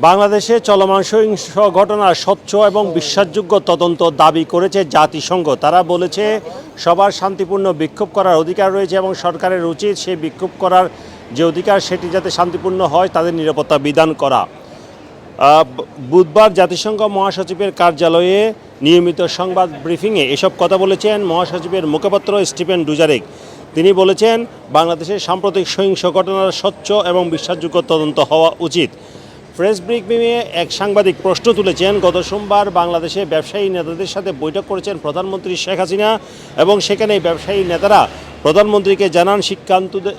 বাংলাদেশে চলমান সহিংস ঘটনার স্বচ্ছ এবং বিশ্বাসযোগ্য তদন্ত দাবি করেছে জাতিসংঘ। তারা বলেছে সবার শান্তিপূর্ণ বিক্ষোভ করার অধিকার রয়েছে এবং সরকারের উচিত সেই বিক্ষোভ করার যে অধিকার সেটি যাতে শান্তিপূর্ণ হয় তাদের নিরাপত্তা বিধান করা। বুধবার জাতিসংঘ মহাসচিবের কার্যালয়ে নিয়মিত সংবাদ ব্রিফিংয়ে এসব কথা বলেছেন মহাসচিবের মুখপাত্র স্টিফেন ডুজারিক। তিনি বলেছেন বাংলাদেশের সাম্প্রতিক সহিংস ঘটনার স্বচ্ছ এবং বিশ্বাসযোগ্য তদন্ত হওয়া উচিত। প্রেস ব্রিফিংয়ে এক সাংবাদিক প্রশ্ন তুলেছেন, গত সোমবার বাংলাদেশে ব্যবসায়ী নেতাদের সাথে বৈঠক করেছেন প্রধানমন্ত্রী শেখ হাসিনা এবং সেখানে ব্যবসায়ী নেতারা প্রধানমন্ত্রীকে জানান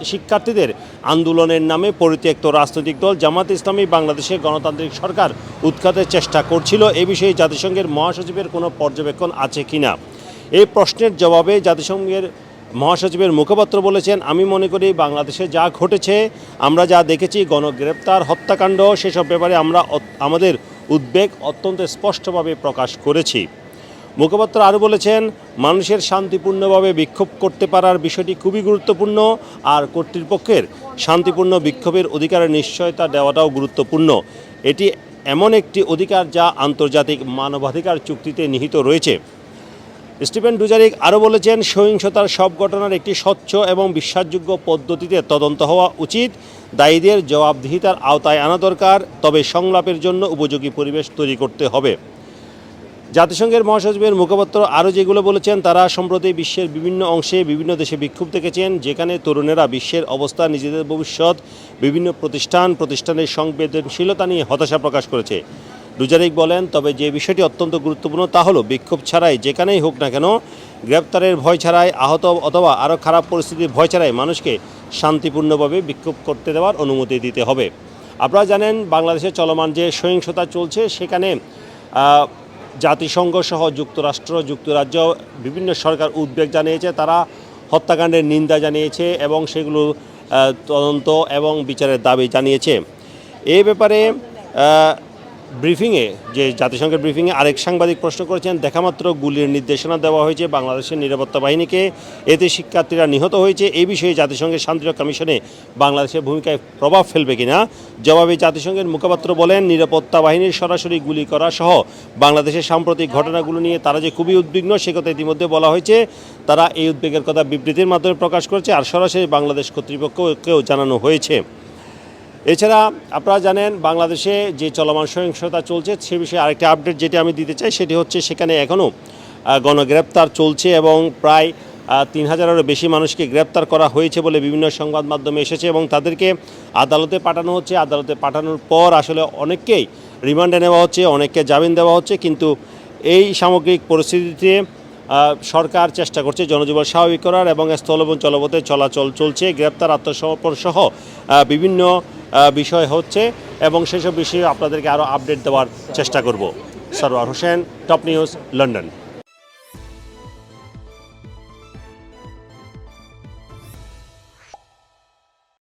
শিক্ষার্থীদের আন্দোলনের নামে পরিত্যক্ত রাজনৈতিক দল জামাত ইসলামী বাংলাদেশে গণতান্ত্রিক সরকার উৎখাতের চেষ্টা করছিল। এ বিষয়ে জাতিসংঘের মহাসচিবের কোনো পর্যবেক্ষণ আছে কিনা। এই প্রশ্নের জবাবে জাতিসংঘের মহাসচিবের মুখপাত্র বলেছেন, আমি মনে করি বাংলাদেশে যা ঘটেছে, আমরা যা দেখেছি, গণগ্রেপ্তার, হত্যাকাণ্ড, সেসব ব্যাপারে আমরা আমাদের উদ্বেগ অত্যন্ত স্পষ্টভাবে প্রকাশ করেছি। মুখপাত্র আরও বলেছেন, মানুষের শান্তিপূর্ণভাবে বিক্ষোভ করতে পারার বিষয়টি খুবই গুরুত্বপূর্ণ, আর কর্তৃপক্ষের শান্তিপূর্ণ বিক্ষোভের অধিকারের নিশ্চয়তা দেওয়াটাও গুরুত্বপূর্ণ। এটি এমন একটি অধিকার যা আন্তর্জাতিক মানবাধিকার চুক্তিতে নিহিত রয়েছে। স্টিফেন ডুজারিক আরও বলেছেন, সহিংসতার সব ঘটনার একটি স্বচ্ছ এবং বিশ্বাসযোগ্য পদ্ধতিতে তদন্ত হওয়া উচিত। দায়ীদের জবাবদিহিতার আওতায় আনা দরকার, তবে সংলাপের জন্য উপযোগী পরিবেশ তৈরি করতে হবে। জাতিসংঘের মহাসচিবের মুখপাত্র আরও যেগুলো বলেছেন, তারা সম্প্রতি বিশ্বের বিভিন্ন অংশে বিভিন্ন দেশে বিক্ষোভ দেখেছেন, যেখানে তরুণেরা বিশ্বের অবস্থা, নিজেদের ভবিষ্যৎ, বিভিন্ন প্রতিষ্ঠানের সংবেদনশীলতা নিয়ে হতাশা প্রকাশ করেছে। ডুজারিক বলেন, তবে যে বিষয়টি অত্যন্ত গুরুত্বপূর্ণ তা হলো বিক্ষোভ ছাড়াই যেখানেই হোক না কেন, গ্রেপ্তারের ভয় ছাড়াই, আহত অথবা আরও খারাপ পরিস্থিতির ভয় ছাড়াই মানুষকে শান্তিপূর্ণভাবে বিক্ষোভ করতে দেওয়ার অনুমতি দিতে হবে। আপনারা জানেন বাংলাদেশে চলমান যে সহিংসতা চলছে সেখানে জাতিসংঘ সহ যুক্তরাজ্য বিভিন্ন সরকার উদ্বেগ জানিয়েছে, তারা হত্যাকাণ্ডের নিন্দা জানিয়েছে এবং সেগুলো তদন্ত এবং বিচারের দাবি জানিয়েছে। এই ব্যাপারে জাতিসংঘের ব্রিফিংয়ে আরেক সাংবাদিক প্রশ্ন করেছেন, দেখামাত্র গুলির নির্দেশনা দেওয়া হয়েছে বাংলাদেশের নিরাপত্তা বাহিনীকে, এতে শিক্ষার্থীরা নিহত হয়েছে। এই বিষয়ে জাতিসংঘের শান্তিরক্ষা মিশনে বাংলাদেশের ভূমিকায় প্রভাব ফেলবে কিনা। জবাবে জাতিসংঘের মুখপাত্র বলেন, নিরাপত্তা বাহিনীর সরাসরি গুলি করা সহ বাংলাদেশের সাম্প্রতিক ঘটনাগুলো নিয়ে তারা যে খুবই উদ্বিগ্ন সে কথা ইতিমধ্যে বলা হয়েছে। তারা এই উদ্বেগের কথা বিবৃতির মাধ্যমে প্রকাশ করেছে, আর সরাসরি বাংলাদেশ কর্তৃপক্ষকেও জানানো হয়েছে। এছাড়া আপনারা জানেন বাংলাদেশে যে চলমান সহিংসতা চলছে সে বিষয়ে আরেকটি আপডেট যেটি আমি দিতে চাই, সেটি হচ্ছে সেখানে এখনও গণগ্রেপ্তার চলছে এবং প্রায় 3000-এরও বেশি মানুষকে গ্রেপ্তার করা হয়েছে বলে বিভিন্ন সংবাদ মাধ্যমে এসেছে এবং তাদেরকে আদালতে পাঠানো হচ্ছে। আদালতে পাঠানোর পর আসলে অনেককেই রিমান্ডে নেওয়া হচ্ছে, অনেককে জামিন দেওয়া হচ্ছে, কিন্তু এই সামগ্রিক পরিস্থিতিতে সরকার চেষ্টা করছে জনজীবন স্বাভাবিক করার এবং স্থল এবং জলপথে চলাচল চলছে। গ্রেপ্তার, আত্মসমর্পণ সহ বিভিন্ন বিষয় হচ্ছে এবং সেসব বিষয়ে আপনাদেরকে আরও আপডেট দেওয়ার চেষ্টা করব। Sarwar Hossain, top news, London.